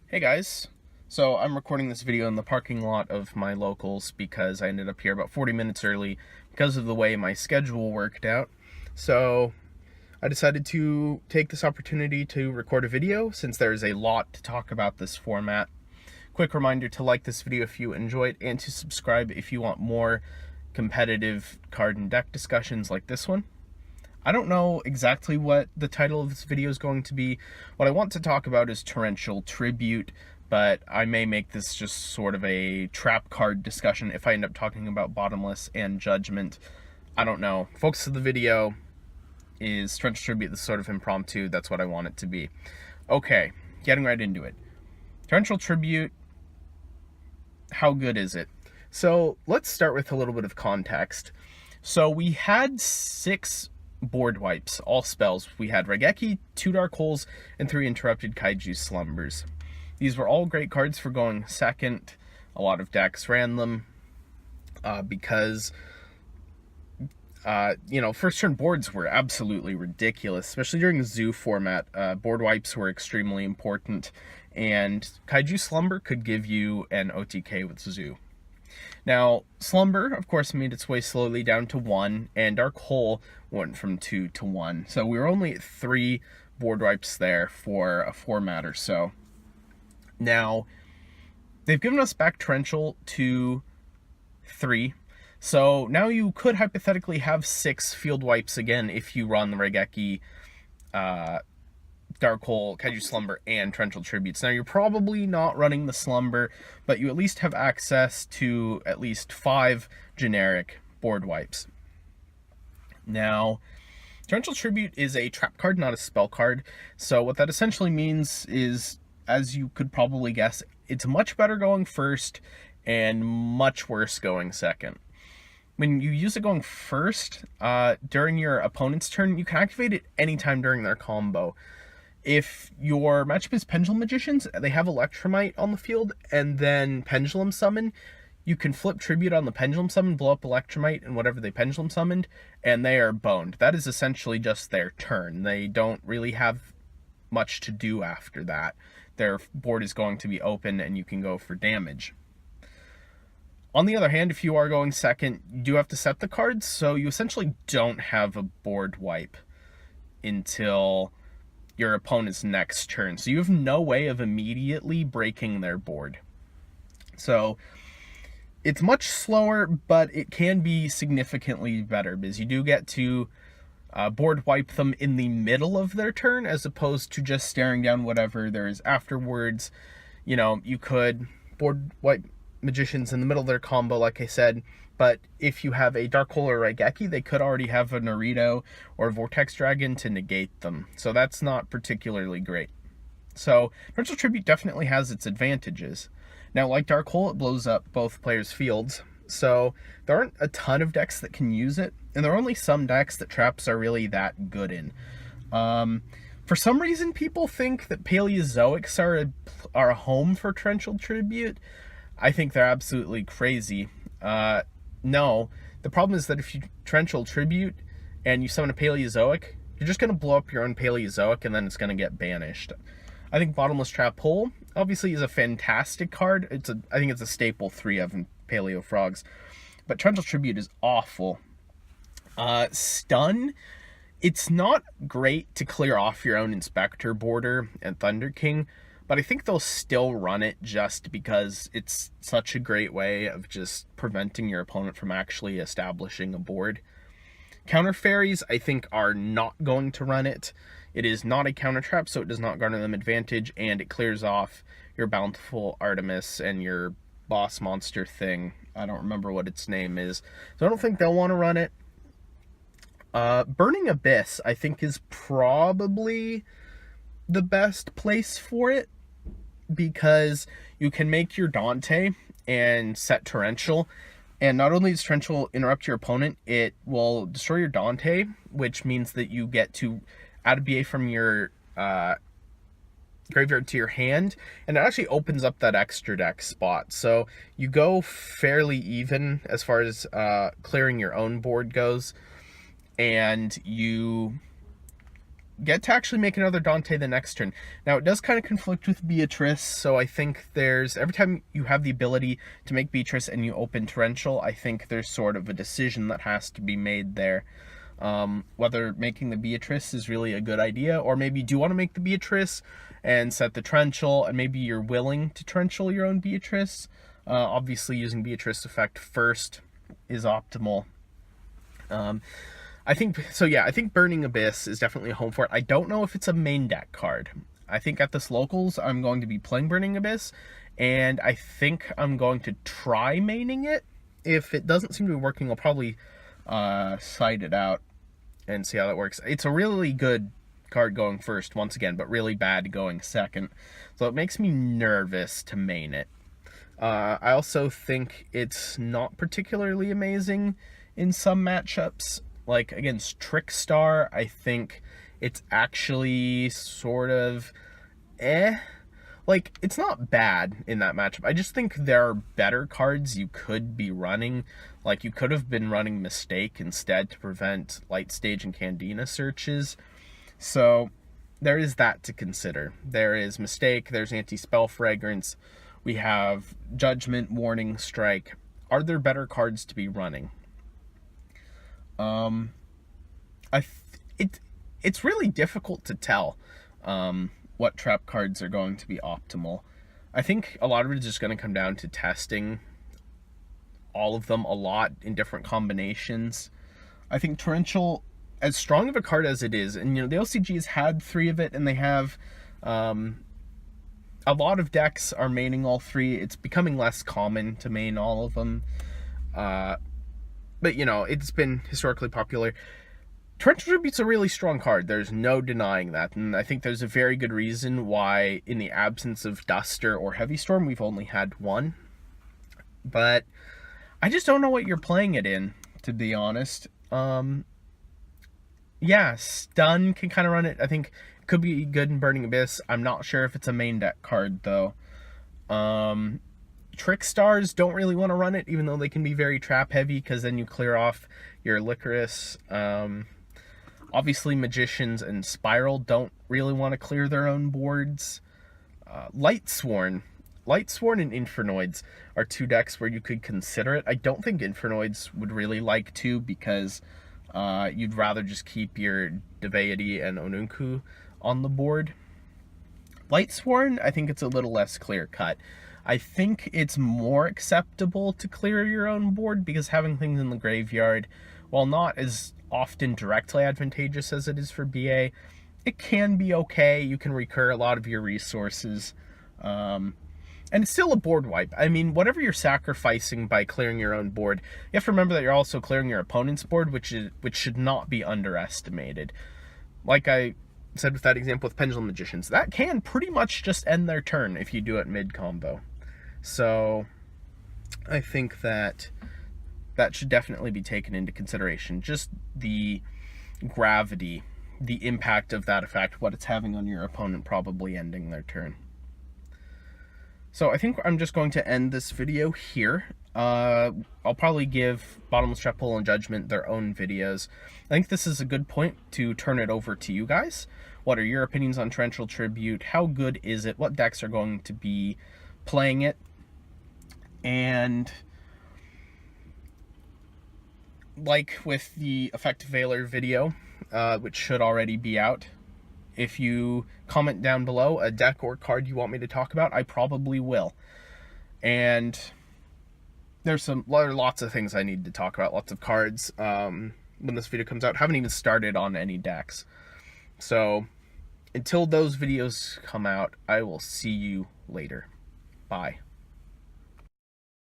Hey guys, so I'm recording this video in the parking lot of my locals because I ended up here about 40 minutes early because of the way my schedule worked out. So I decided to take this opportunity to record a video since there's a lot to talk about this format. Quick reminder to like this video if you enjoy it and to subscribe if you want more competitive card and deck discussions like this one. I don't know exactly what the title of this video is going to be. What I want to talk about is Torrential Tribute, but I may make this just sort of a trap card discussion if I end up talking about Bottomless and Judgment. I don't know. Focus of the video is Torrential Tribute, this sort of impromptu. That's what I want it to be. Okay, getting right into it. Torrential Tribute, how good is it? So let's start with a little bit of context. So we had 6 board wipes, all spells. We had Raigeki, 2 Dark Holes, and 3 Interrupted Kaiju Slumbers. These were all great cards for going second. A lot of decks ran them because, first turn boards were absolutely ridiculous, especially during the Zoo format. Board wipes were extremely important, and Kaiju Slumber could give you an OTK with Zoo. Now, Slumber, of course, made its way slowly down to 1, and Dark Hole went from 2 to 1. So we were only at 3 board wipes there for a format or so. Now, they've given us back Torrential to 3. So now you could hypothetically have 6 field wipes again if you run the Raigeki, Dark Hole, Kaiju Slumber, and Torrential Tributes. Now, you're probably not running the Slumber, but you at least have access to at least 5 generic board wipes. Now, Torrential Tribute is a trap card, not a spell card. So what that essentially means is, as you could probably guess, it's much better going first and much worse going second. When you use it going first, during your opponent's turn, you can activate it anytime during their combo. If your matchup is Pendulum Magicians, they have Electromite on the field, and then Pendulum Summon, you can flip Tribute on the Pendulum Summon, blow up Electromite and whatever they Pendulum Summoned, and they are boned. That is essentially just their turn. They don't really have much to do after that. Their board is going to be open, and you can go for damage. On the other hand, if you are going second, you do have to set the cards, so you essentially don't have a board wipe until your opponent's next turn. So you have no way of immediately breaking their board. So it's much slower, but it can be significantly better because you do get to board wipe them in the middle of their turn as opposed to just staring down whatever there is afterwards. You could board wipe Magicians in the middle of their combo, like I said, but if you have a Dark Hole or Raigeki, they could already have a Naruto or Vortex Dragon to negate them. So that's not particularly great. So Torrential Tribute definitely has its advantages. Now, like Dark Hole, it blows up both players' fields. So there aren't a ton of decks that can use it, and there are only some decks that traps are really that good in. For some reason, people think that Paleozoics are a home for Torrential Tribute. I think they're absolutely crazy. No, the problem is that if you Torrential Tribute and you summon a Paleozoic, you're just going to blow up your own Paleozoic and then it's going to get banished. I think Bottomless Trap Hole obviously is a fantastic card. I think it's a staple 3 of in Paleo Frogs. But Torrential Tribute is awful. Stun, it's not great to clear off your own Inspector border and Thunder King, but I think they'll still run it just because it's such a great way of just preventing your opponent from actually establishing a board. Counter Fairies, I think, are not going to run it. It is not a counter trap, so it does not garner them advantage, and it clears off your Bountiful Artemis and your boss monster thing. I don't remember what its name is, so I don't think they'll want to run it. Burning Abyss, I think, is probably the best place for it, because you can make your Dante and set Torrential, and not only does Torrential interrupt your opponent, it will destroy your Dante, which means that you get to add a BA from your graveyard to your hand, and it actually opens up that extra deck spot. So you go fairly even as far as clearing your own board goes, and you get to actually make another Dante the next turn. Now, it does kind of conflict with Beatrice, so I think there's, every time you have the ability to make Beatrice and you open Torrential, I think there's sort of a decision that has to be made there. Whether making the Beatrice is really a good idea, or maybe do you want to make the Beatrice and set the Torrential, and maybe you're willing to Torrential your own Beatrice. Obviously, using Beatrice effect first is optimal. I think Burning Abyss is definitely a home for it. I don't know if it's a main deck card. I think at this locals, I'm going to be playing Burning Abyss, and I think I'm going to try maining it. If it doesn't seem to be working, I'll probably side it out and see how that works. It's a really good card going first, once again, but really bad going second. So it makes me nervous to main it. I also think it's not particularly amazing in some matchups. Like against Trickstar, I think it's actually sort of like, it's not bad in that matchup. I just think there are better cards you could be running. Like, you could have been running Mistake instead to prevent Light Stage and Candina searches. So there is that to consider. There is Mistake, there's Anti-Spell Fragrance, we have Judgment, Warning Strike. Are there better cards to be running? It's really difficult to tell what trap cards are going to be optimal. I think a lot of it is just going to come down to testing all of them a lot in different combinations. I think Torrential, as strong of a card as it is, and you know, the LCG has had 3 of it, and they have a lot of decks are maining all 3. It's becoming less common to main all of them. But, you know, it's been historically popular. Torrential Tribute's a really strong card. There's no denying that. And I think there's a very good reason why, in the absence of Duster or Heavy Storm, we've only had 1. But I just don't know what you're playing it in, to be honest. Yeah, Stun can kind of run it. I think it could be good in Burning Abyss. I'm not sure if it's a main deck card, though. Trickstars don't really want to run it, even though they can be very trap heavy, because then you clear off your Licorice. Obviously, Magicians and Spiral don't really want to clear their own boards. Lightsworn and Infernoids are 2 decks where you could consider it. I don't think Infernoids would really like to, because you'd rather just keep your Viability and Onunku on the board. Lightsworn, I think it's a little less clear-cut. I think it's more acceptable to clear your own board, because having things in the graveyard, while not as often directly advantageous as it is for BA, it can be okay. You can recur a lot of your resources. And it's still a board wipe. I mean, whatever you're sacrificing by clearing your own board, you have to remember that you're also clearing your opponent's board, which should not be underestimated. Like I said with that example with Pendulum Magicians, that can pretty much just end their turn if you do it mid-combo. So I think that should definitely be taken into consideration. Just the gravity, the impact of that effect, what it's having on your opponent probably ending their turn. So I think I'm just going to end this video here. I'll probably give Bottomless Trap Hole and Judgment their own videos. I think this is a good point to turn it over to you guys. What are your opinions on Torrential Tribute? How good is it? What decks are going to be playing it? And like with the Effective Veiler video, which should already be out, if you comment down below a deck or card you want me to talk about, I probably will. And there's lots of things I need to talk about, lots of cards when this video comes out. Haven't even started on any decks. So until those videos come out, I will see you later. Bye.